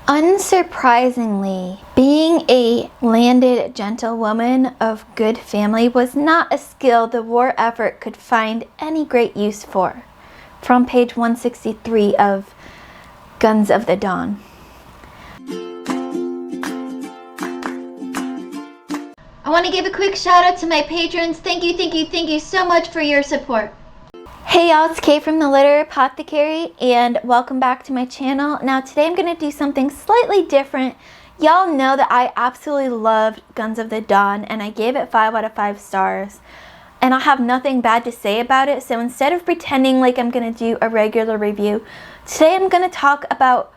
Unsurprisingly, being a landed gentlewoman of good family was not a skill the war effort could find any great use for. From page 163 of Guns of the Dawn. I want to give a quick shout out to my patrons. Thank you so much for your support. Hey y'all, it's Kay from the Literary Apothecary, and welcome back to my channel. Now today I'm going to do something slightly different. Y'all know that I absolutely loved Guns of the Dawn, and I gave it 5 out of 5 stars. And I have nothing bad to say about it, so instead of pretending like I'm going to do a regular review, today I'm going to talk about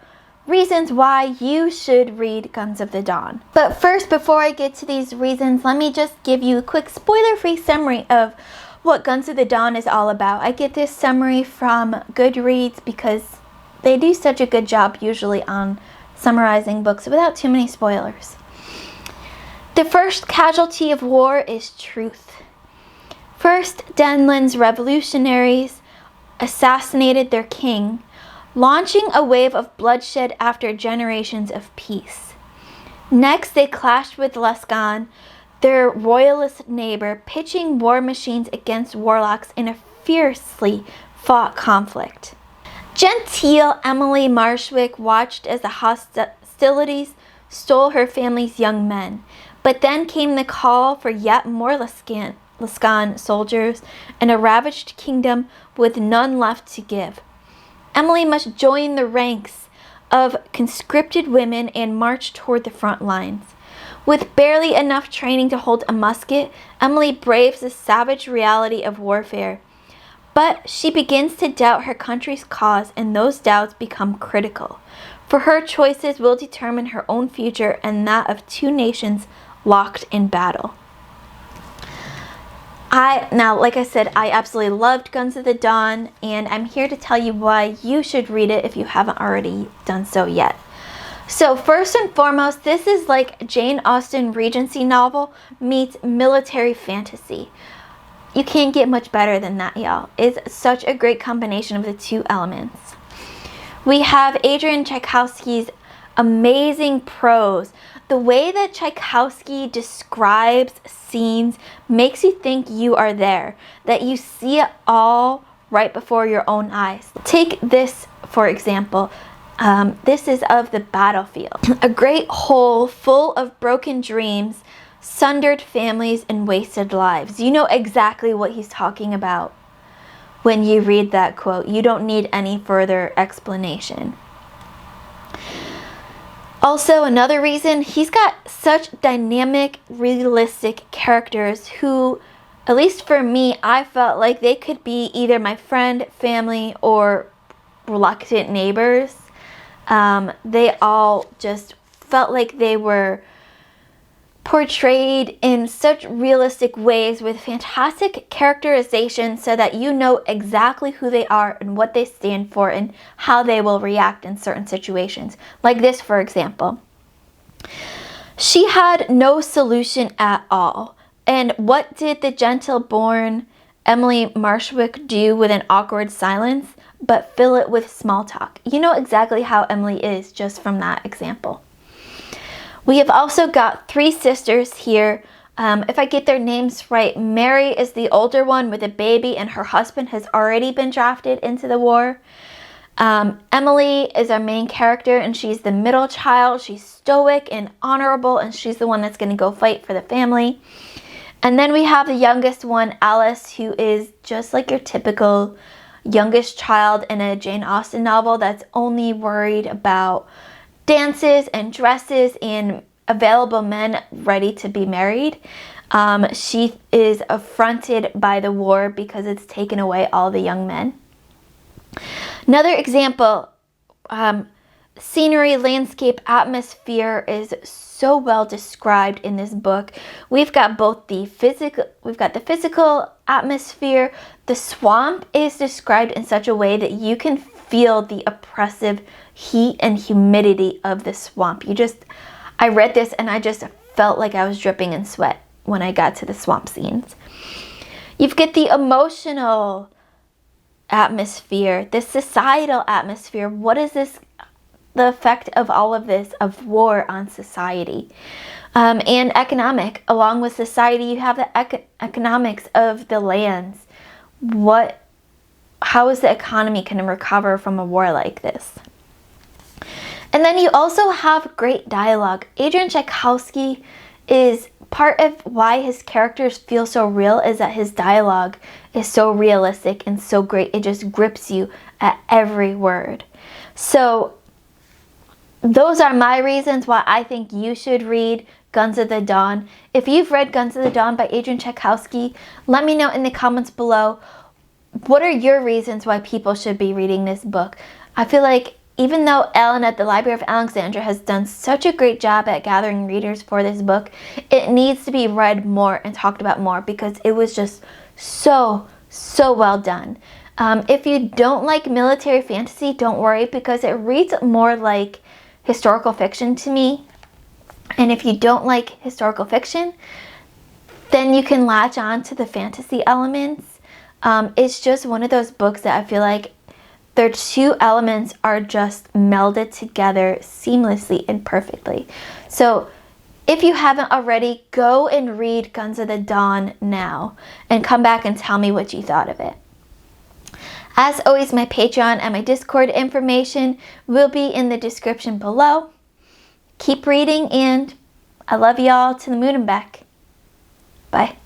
reasons why you should read Guns of the Dawn. But first, before I get to these reasons, let me just give you a quick spoiler-free summary of what Guns of the Dawn is all about. I get this summary from Goodreads because they do such a good job usually on summarizing books without too many spoilers. The first casualty of war is truth. First, Denlin's revolutionaries assassinated their king, launching a wave of bloodshed after generations of peace. Next, they clashed with Lascaux, their royalist neighbor, pitching war machines against warlocks in a fiercely fought conflict. Gentile Emily Marshwick watched as the hostilities stole her family's young men, but then came the call for yet more Lascaux soldiers and a ravaged kingdom with none left to give. Emily must join the ranks of conscripted women and march toward the front lines. With barely enough training to hold a musket, Emily braves the savage reality of warfare. But she begins to doubt her country's cause, and those doubts become critical. For her choices will determine her own future and that of two nations locked in battle. Like I said, I absolutely loved Guns of the Dawn, and I'm here to tell you why you should read it if you haven't already done so yet. So first and foremost, this is like Jane Austen Regency novel meets military fantasy. You can't get much better than that, y'all. It's such a great combination of the two elements. We have Adrian Tchaikovsky's amazing prose. The way that Tchaikovsky describes scenes makes you think you are there, that you see it all right before your own eyes. Take this, for example. This is of the battlefield. A great hole full of broken dreams, sundered families, and wasted lives. You know exactly what he's talking about when you read that quote. You don't need any further explanation. Also, another reason, he's got such dynamic, realistic characters who, at least for me, I felt like they could be either my friend, family, or reluctant neighbors. They all just felt like they were portrayed in such realistic ways with fantastic characterization so that you know exactly who they are and what they stand for and how they will react in certain situations. Like this, for example. She had no solution at all. And what did the gentle-born Emily Marshwick do with an awkward silence but fill it with small talk? You know exactly how Emily is just from that example. We have also got 3 sisters here. If I get their names right, Mary is the older one with a baby and her husband has already been drafted into the war. Emily is our main character and she's the middle child. She's stoic and honorable and she's the one that's going to go fight for the family. And then we have the youngest one, Alice, who is just like your typical youngest child in a Jane Austen novel that's only worried about dances and dresses and available men ready to be married. She is affronted by the war because it's taken away all the young men. Another example, scenery, landscape, atmosphere is so well described in this book. We've got the physical atmosphere. The swamp is described in such a way that you can feel the oppressive heat and humidity of the swamp. I read this and I just felt like I was dripping in sweat when I got to the swamp scenes. You've got the emotional atmosphere, the societal atmosphere. What is this the effect of all of this, of war on society. And economic. Along with society, you have the economics of the lands. How is the economy going to recover from a war like this? And then you also have great dialogue. Adrian Tchaikovsky is part of why his characters feel so real, is that his dialogue is so realistic and so great. It just grips you at every word. So those are my reasons why I think you should read Guns of the Dawn. If you've read Guns of the Dawn by Adrian Tchaikovsky, let me know in the comments below. What are your reasons why people should be reading this book? I feel like even though Ellen at the Library of Alexandria has done such a great job at gathering readers for this book, it needs to be read more and talked about more because it was just so well done. If you don't like military fantasy, don't worry, because it reads more like historical fiction to me. And if you don't like historical fiction, then you can latch on to the fantasy elements. It's just one of those books that I feel like their two elements are just melded together seamlessly and perfectly. So if you haven't already, go and read Guns of the Dawn now and come back and tell me what you thought of it. As always, my Patreon and my Discord information will be in the description below. Keep reading, and I love y'all to the moon and back. Bye.